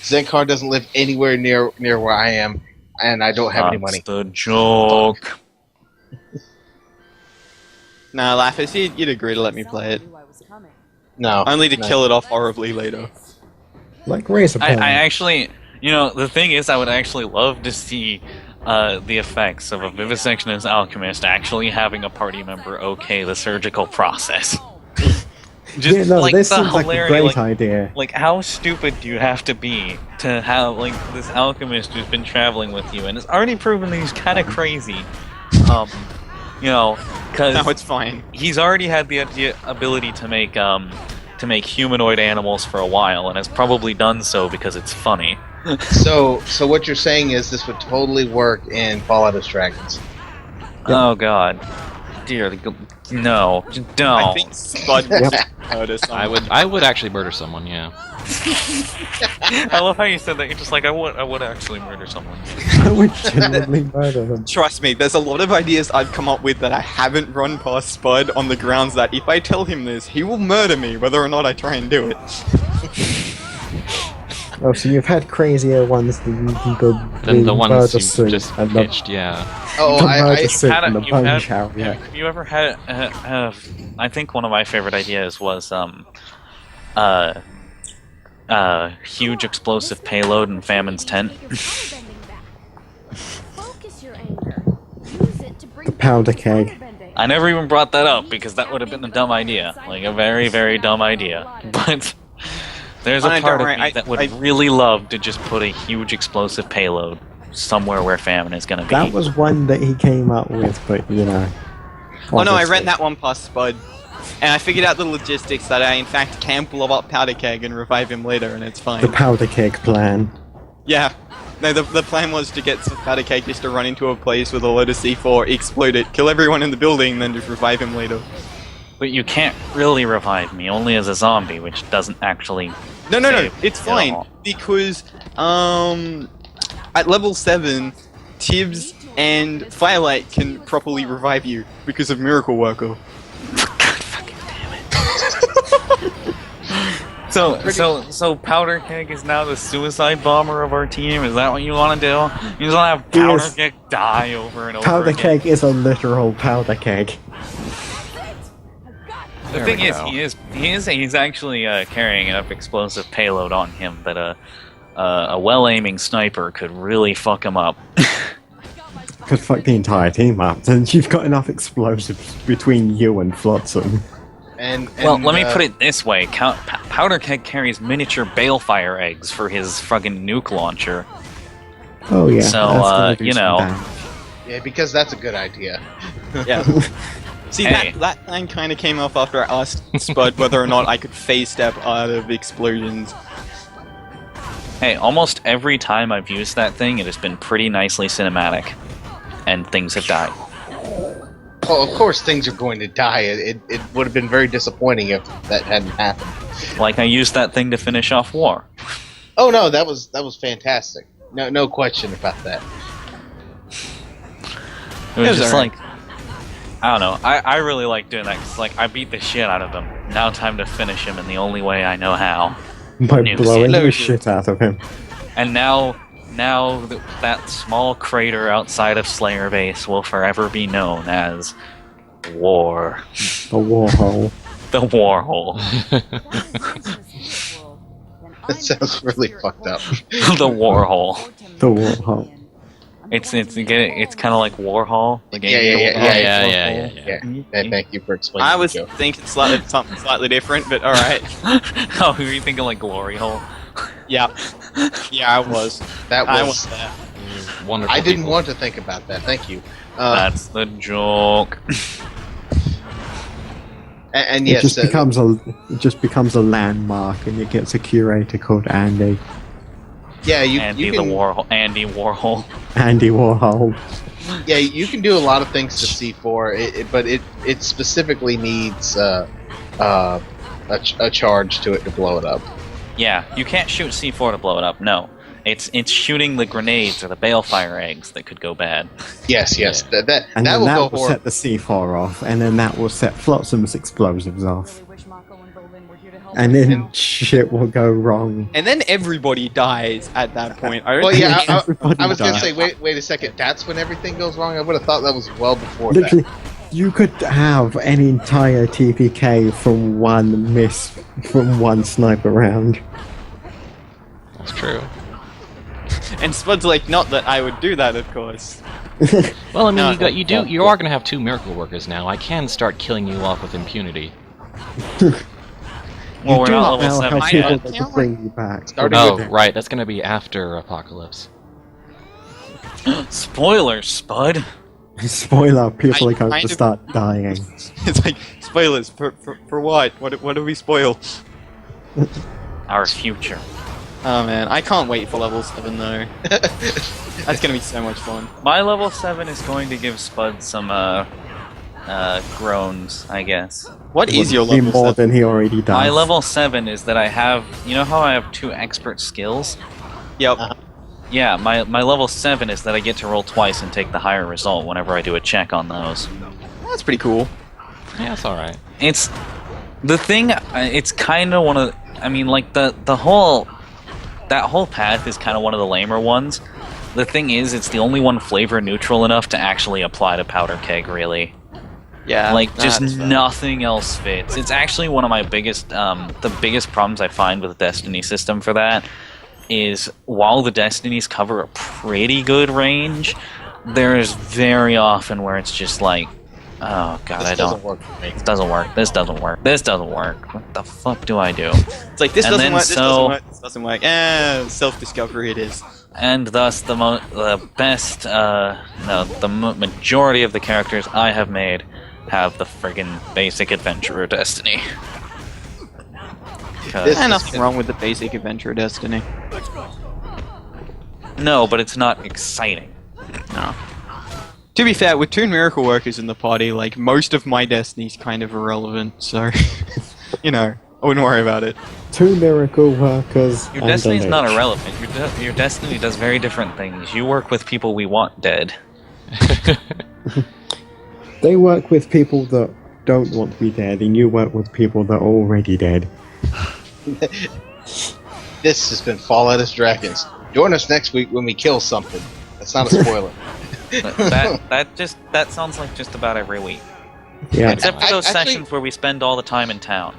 Xencarn doesn't live anywhere near where I am, and I don't have any money. That's the joke. Nah, Lapis, you'd agree to let me play it. No. Only to kill it off horribly later. Like Razor I actually, the thing is, I would actually love to see the effects of a Vivisectionist Alchemist actually having a party member okay the surgical process. Just yeah, no, like this the seems like a hilarity, great idea. Like, how stupid do you have to be to have, like, this alchemist who's been traveling with you and has already proven that he's kind of crazy? Because No, it's fine. he's already had the ability to make humanoid animals for a while, and has probably done so because it's funny. So what you're saying is this would totally work in Fallout as Dragons. Oh god. Dear, no. Just don't. I think Spud would murder someone. I would actually murder someone, yeah. I love how you said that. You're just like, I would actually murder someone. I would genuinely murder them. Trust me, there's a lot of ideas I've come up with that I haven't run past Spud on the grounds that if I tell him this, he will murder me whether or not I try and do it. Oh, so you've had crazier ones than you can go Than the ones you suit just and the, pitched, yeah. Oh, the I murder suit and the you've bone had- shower, yeah. Have you ever had? I think one of my favorite ideas was huge explosive payload in Famine's tent. The powder keg. I never even brought that up because that would have been a dumb idea, like a very, very dumb idea. But there's a Don't part of worry, me that would really love to just put a huge explosive payload somewhere where Famine is going to be. That was one that he came up with, but Oh no, I obviously. ran that one past Spud. And I figured out the logistics that I in fact can blow up Powder Keg and revive him later, and it's fine. The powder keg plan. Yeah. No, the plan was to get Powder Keg just to run into a place with a load of C4, explode it, kill everyone in the building, then just revive him later. But you can't really revive me, only as a zombie, which doesn't actually... No, save it's at fine. all. Because, at level 7, Tibbs and Firelight can properly revive you because of Miracle Worker. So Powder Keg is now the suicide bomber of our team? Is that what you want to do? You just want to have Powder Yes. Keg die over and over Powder again? keg is a literal powder keg. The There thing we is, go. he's actually carrying enough explosive payload on him that a well-aiming sniper could really fuck him up. Could fuck the entire team up, and you've got enough explosives between you and Flotsam. Well, let me put it this way: Powder Keg carries miniature balefire eggs for his fucking nuke launcher. Oh yeah. So, that's gonna do you some know. damage. Yeah, because that's a good idea. Yeah. See, Hey. that plan kind of came off after I asked Spud whether or not I could phase step out of explosions. Hey, almost every time I've used that thing, it has been pretty nicely cinematic, and things have died. Well, of course things are going to die. It would have been very disappointing if that hadn't happened. Like I used that thing to finish off war. Oh no, that was fantastic. No question about that. It was was just alright. like, I don't know. I really like doing that because like I beat the shit out of him. Now time to finish him in the only way I know how. By Nuke. blowing the Explosion. shit out of him. And now that small crater outside of Slayer Base will forever be known as War. The warhole. The War Hole. That sounds really fucked up. The War Hole. The warhole. It's kind of like Warhol. The game. Yeah. Yeah. Thank you for explaining. I was Joe. thinking something slightly different, but alright. Oh, were you thinking like Glory Hole? Yeah. Yeah, I was. That I was. was there. Wonderful I didn't people. want to think about that. Thank you. That's the joke. And It yes, just becomes a landmark, and it gets a curator called Andy. yeah, Andy you the can, Warhol. Andy Warhol. Andy Warhol. yeah, you can do a lot of things to C4, but it specifically needs a charge to it to blow it up. Yeah, you can't shoot C4 to blow it up. No, it's shooting the grenades or the balefire eggs that could go bad. Yes, Yeah. that And that then will that go will horrible. set the C4 off, and then that will set Flotsam's explosives off. and then shit will go wrong. And then everybody dies at that point. I don't Well, think yeah, Everybody I was gonna dies. say, wait a second. That's when everything goes wrong. I would have thought that was well before Literally, that. you could have an entire TPK from one miss from one sniper round. That's true. And Spud's like, not that I would do that, of course. Well, I mean, No, you are gonna have 2 miracle workers now. I can start killing you off with impunity. Well, we're do not now level have 7 I people yet. that can bring you back. Starting Oh, with right. That's gonna be after Apocalypse. Spoilers, Spud. Spoiler, people I are going kind to of- start dying. It's like, spoilers, for what? What do we spoil? Our future. Oh man, I can't wait for level 7 though. That's gonna be so much fun. My level 7 is going to give Spud some, groans, I guess. What is your Be level more 7? than he already does. My level 7 is that I have... You know how I have 2 expert skills? Yep. Yeah, my level 7 is that I get to roll twice and take the higher result whenever I do a check on those. That's pretty cool. Yeah, that's alright. It's... The thing, it's kind of one of... I mean, like, the whole... That whole path is kind of one of the lamer ones. The thing is, it's the only one flavor neutral enough to actually apply to Powder Keg, really. Yeah. Like, just that's fair. nothing else fits. It's actually one of my biggest, the biggest problems I find with the Destiny system for that is while the Destinies cover a pretty good range, there's very often where it's just like, oh god, this I doesn't don't. work for me. This doesn't work. This doesn't work. This doesn't work. What the fuck do I do? It's like, this And doesn't then work, this so- doesn't work, this doesn't work. Self-discovery it is. And thus, the best, majority of the characters I have made have the friggin' basic adventurer destiny. 'Cause- This- Nothing wrong with the basic adventure Destiny. no, but it's not exciting. No. To be fair, with 2 miracle workers in the party, like, most of my Destiny's kind of irrelevant, so... you know, I wouldn't worry about it. 2 miracle workers. Your and a destiny's not lich. irrelevant. Your destiny does very different things. You work with people we want dead. They work with people that don't want to be dead, and you work with people that are already dead. This has been Fallout as Dragons. Join us next week when we kill something. That's not a spoiler. That sounds like just about every week. Yeah. Except for those Actually- sessions where we spend all the time in town.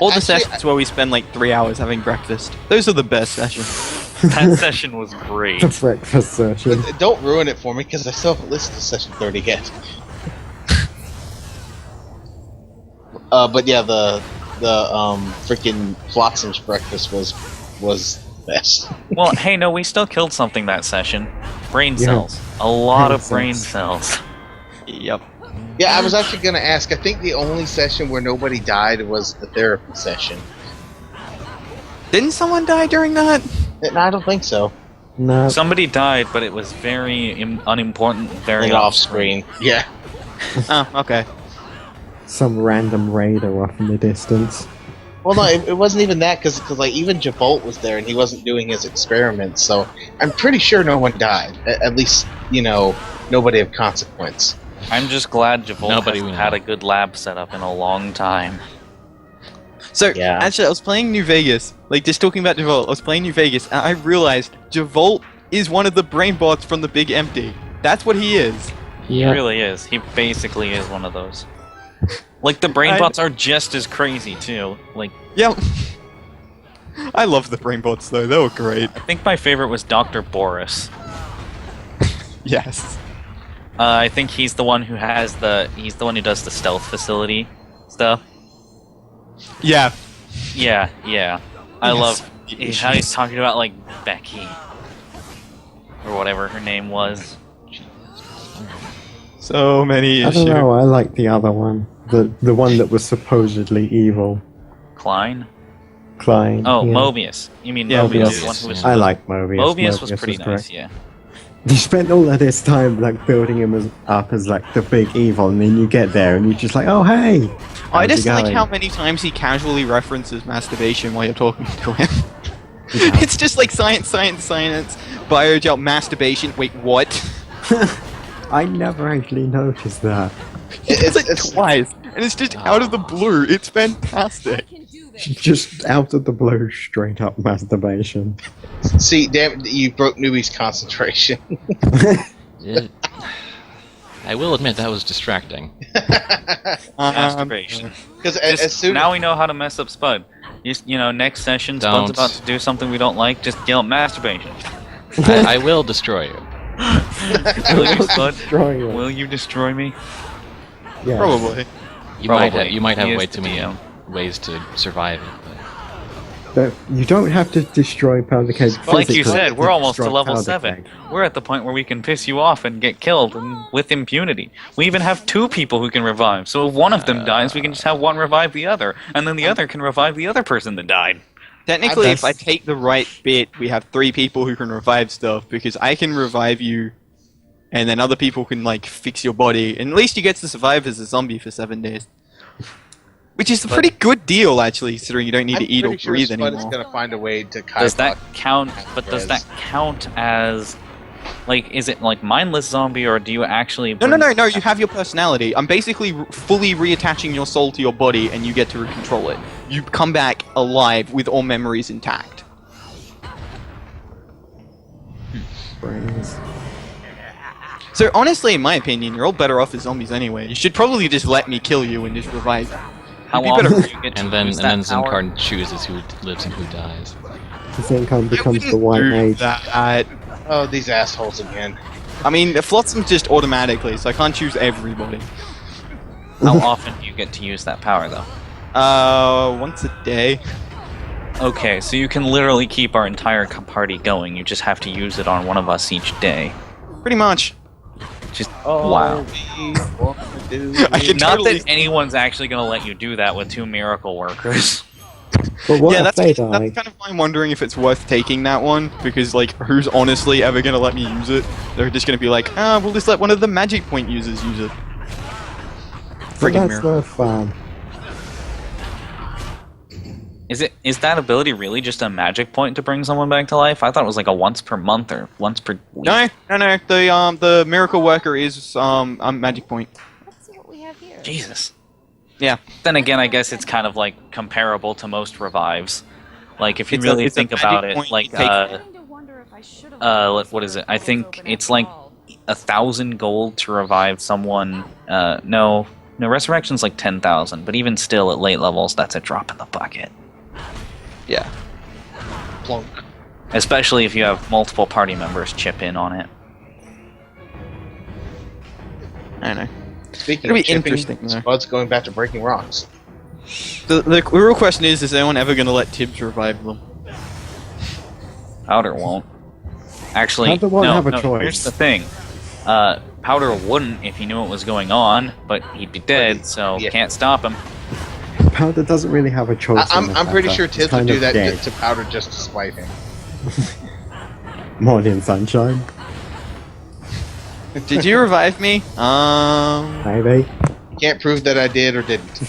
All the Actually, sessions where we spend like 3 hours having breakfast. Those are the best sessions. That session was great. The breakfast session. Don't ruin it for me because I still haven't listened to session 30 yet. But yeah, the freaking Flotsam's breakfast was best. Well, hey, no, we still killed something that session. Brain Yeah. cells. A lot Brain of brain cells. cells. Yep. Yeah, I was actually gonna ask. I think the only session where nobody died was the therapy session. Didn't someone die during that? No, I don't think so. No. Somebody died, but it was very unimportant, very Like off screen. Yeah. Oh, okay. Some random raider off in the distance. Well, no, it wasn't even that because like even Javolt was there and he wasn't doing his experiments, so I'm pretty sure no one died. At least nobody of consequence. I'm just glad Javolt Nobody hasn't we had know. a good lab set up in a long time. So, Yeah. actually, I was playing New Vegas. Like, just talking about Javolt, I was playing New Vegas, and I realized Javolt is one of the brain bots from the Big Empty. That's what he is. He really is. He basically is one of those. Like, the brain bots are just as crazy, too. Like, Yep. I love the brain bots, though. They were great. I think my favorite was Dr. Boris. Yes. I think he's the one who has he's the one who does the stealth facility stuff. Yeah. Yeah. I Yes. love how he's talking about, like, Becky. Or whatever her name was. So many I issues. don't know, I like the other one. The one that was supposedly evil. Klein? Klein. Oh, yeah. Mobius. You mean Yeah, Mobius, Mobius. the one who was... I like Mobius. Mobius was pretty great. nice, yeah. You spent all of this time like building him up as like the big evil, and then you get there and you're just like, oh hey. I how's just it like going? how many times he casually references masturbation while you're talking to him. It's just like science, biogel, masturbation. Wait, what? I never actually noticed that. It's like twice, and it's just out of the blue. It's fantastic. Just out of the blue, straight up masturbation. See, damn, you broke Newbie's concentration. I will admit that was distracting. Masturbation. Because as soon Now we know how to mess up Spud. You know, next session, Spud's Don't. about to do something we don't like, just yell masturbation. I will destroy you. Will you, Spud? Destroy you. Will you destroy me? Yeah. Probably. You Probably. might have He is way the too many DM. ways to survive it. But you don't have to destroy Powder Keg Like you physically said, we're almost to destroy level Powder 7. Keg. We're at the point where we can piss you off and get killed with impunity. We even have 2 people who can revive, so if one of them dies, we can just have one revive the other, and then the other can revive the other person that died. Technically, if I take the right bit, we have 3 people who can revive stuff, because I can revive you, and then other people can, like, fix your body, and at least you get to survive as a zombie for 7 days. Which is a pretty good deal, actually, considering you don't need to eat or breathe Spud anymore. is going to find a way to Does that count? But does that count as, like, is it like mindless zombie, or do you actually? No, you have your personality. I'm basically fully reattaching your soul to your body, and you get to control it. You come back alive with all memories intact. Brains. So honestly, in my opinion, you're all better off as zombies anyway. You should probably just let me kill you and just revive you. How Be often better- do you get to And then use that power? Xencarn chooses who lives and who dies. Xencarn becomes the white mage. Oh, these assholes again. I mean, Flotsam's just automatically, so I can't choose everybody. How often do you get to use that power, though? Once a day. Okay, so you can literally keep our entire party going. You just have to use it on one of us each day. Pretty much. Just Oh, wow. I can Not totally... that anyone's actually going to let you do that with 2 miracle workers. But what Yeah, if that's they kind die? of why I'm wondering if it's worth taking that one, because, like, who's honestly ever gonna let me use it? They're just gonna be like, we'll just let one of the magic point users use it. But Friggin' that's miracle. no fun. Is that ability really just a magic point to bring someone back to life? I thought it was like a once per month or once per week. No. The miracle worker is a magic point. Let's see what we have here. Jesus. Yeah. Then again, I guess it's kind of like comparable to most revives. Like if you It's really a think magic about it, point like you take- Kinda wonder if I should've what is it? I think it's like 1,000 gold to revive someone. No, resurrection's like 10,000, but even still at late levels, that's a drop in the bucket. Yeah. Plunk. Especially if you have multiple party members chip in on it. I know. Speaking It'll of be interesting, chipping, though. Spud's going back to breaking rocks. The real question is anyone ever gonna let Tibbs revive them? Powder won't. Actually, Powder won't no, have a no, choice. here's the thing. Powder wouldn't if he knew what was going on, but he'd be dead, so yeah. can't stop him. Powder doesn't really have a choice. in this I'm pretty matter. sure It's Tibbs would kind do of that dead. to Powder just to spite him. Morning sunshine, Did you revive me? maybe. Can't prove that I did or didn't.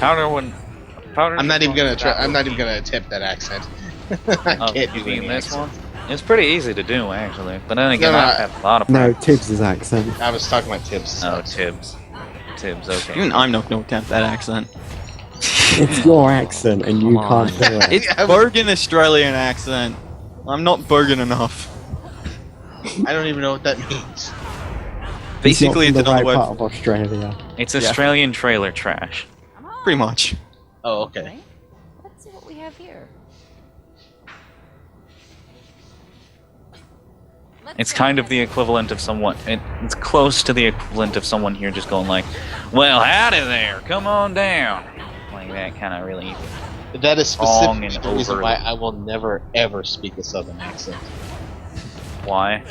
Powder wouldn't. Powder. I'm not even gonna try. I'm not even gonna attempt that accent. I Oh, can't you do mean any this accent. one? It's pretty easy to do, actually. But then again, No, I've had a lot of No, practice. Tibbs' accent. I was talking about Tibbs. Oh, Tibbs. Tibbs, okay. Even I'm not gonna attempt that accent. It's your accent, and you Come on. can't do it. It's Bergen Australian accent. I'm not Bergen enough. I don't even know what that means. Basically, it's it's not from another the right word. part of Australia. It's Yeah. Australian trailer trash. Come on. Pretty much. Oh, okay. Let's see what we have here. It's kind of the equivalent of someone. It's close to the equivalent of someone here just going like, "Well, howdy there, come on down," like that kind of really. That is Long specifically and the reason over. why I will never ever speak a Southern accent. Why?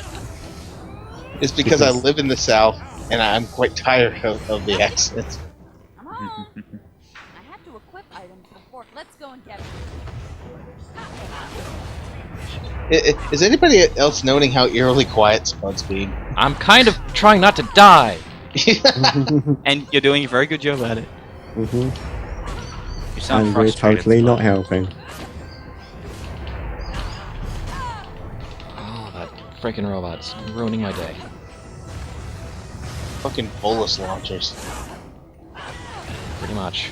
It's because I live in the South and I'm quite tired of the accent. Come on. I have to equip items before. Let's go and get it. Is anybody else noting how eerily quiet Spud's being? I'm kind of trying not to die. And you're doing a very good job at it. Mhm. You sound And we're frustrated. totally not Spud. helping. Oh, that freaking robot's ruining my day. Fucking bolus launchers. Pretty much.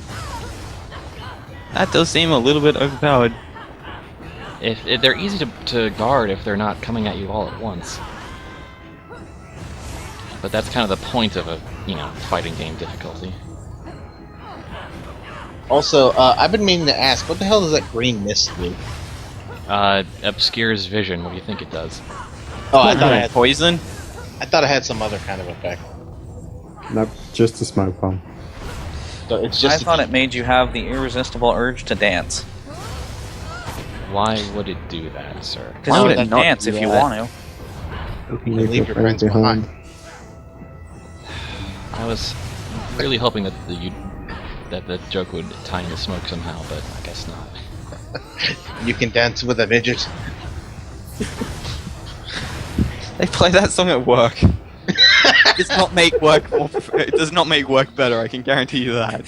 That does seem a little bit overpowered. If they're easy to guard if they're not coming at you all at once. But that's kind of the point of a, fighting game difficulty. Also, I've been meaning to ask, what the hell does that green mist do? Obscures vision. What do you think it does? Oh, I thought Poison? I thought it had some other kind of effect. Nope, just a smoke bomb. So it's I just thought it made you have the irresistible urge to dance. Why would it do that, sir? Because Why you would it can not dance do if you that? want to. leave your friends behind. I was really hoping that the joke would tie into smoke somehow, but I guess not. You can dance with a midget. They play that song at work. It does not make work it does not make work better, I can guarantee you that.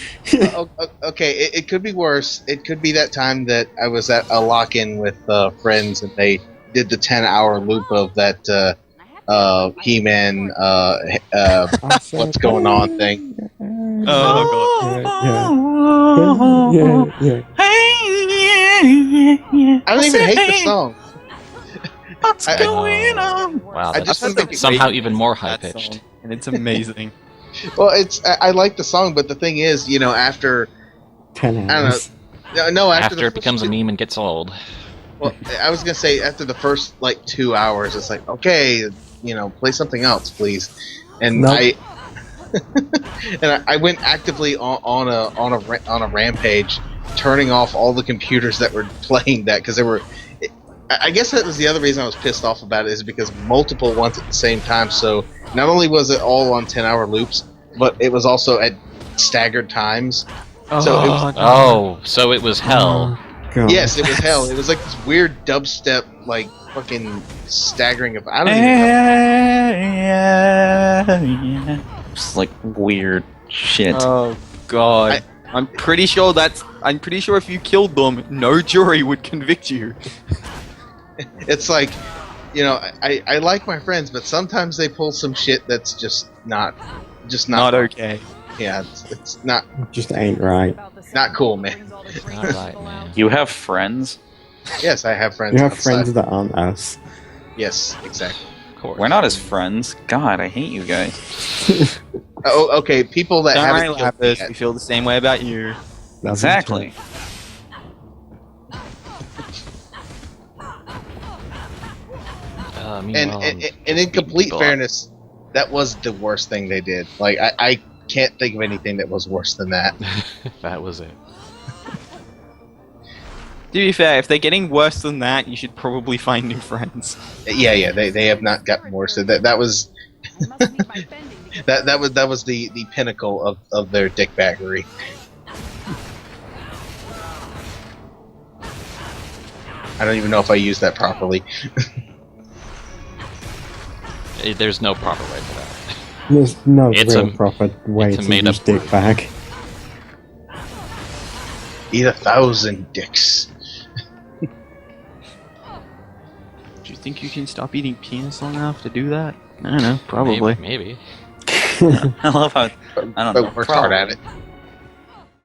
Okay, it could be worse. It could be that time that I was at a lock-in with friends and they did the 10-hour loop of that He-Man what's going on thing. Oh Yeah, yeah. I don't even hate the song. What's I- going on? Wow, I that's just want to make it somehow great. even more god, that high-pitched. song, and it's amazing. Well, I like the song, but the thing is, after 10 I hours. don't know, no, after After the it becomes a first meme and gets old. Well, I was gonna say after the first 2 hours, it's like, okay, play something else, please. And Nope. I went actively on a rampage, turning off all the computers that were playing that because they were. I guess that was the other reason I was pissed off about it is because multiple ones at the same time. So not only was it all on 10-hour loops, but it was also at staggered times. So it was, Oh, so it was hell. God. yes, it was hell. It was like this weird dubstep, fucking staggering of. I don't even know. It's like weird shit. Oh god. I'm pretty sure if you killed them, no jury would convict you. It's like, I like my friends, but sometimes they pull some shit that's just not Not okay. Yeah, it's not Just ain't right. not cool, man. Not right, man. You have friends? Yes, I have friends. You have outside. friends that aren't us. Yes, exactly. Of course. We're not as friends. God, I hate you guys. Oh, okay. People that Don't worry, haven't killed me Lapis, yet. we feel the same way about you. That's Exactly. Meanwhile, And in complete people up. fairness, that was the worst thing they did. I can't think of anything that was worse than that. that was it. To be fair, if they're getting worse than that, you should probably find new friends. Yeah, they have not gotten worse. That was I must meet my bending because that was the pinnacle of their dickbaggery. I don't even know if I used that properly. There's no proper way for that. There's no It's real a- proper way it's a to made-up use dick bag. Eat 1,000 dicks. Do you think you can stop eating penis long enough to do that? I don't know, probably. Maybe. I love how I don't know. But worked hard at it.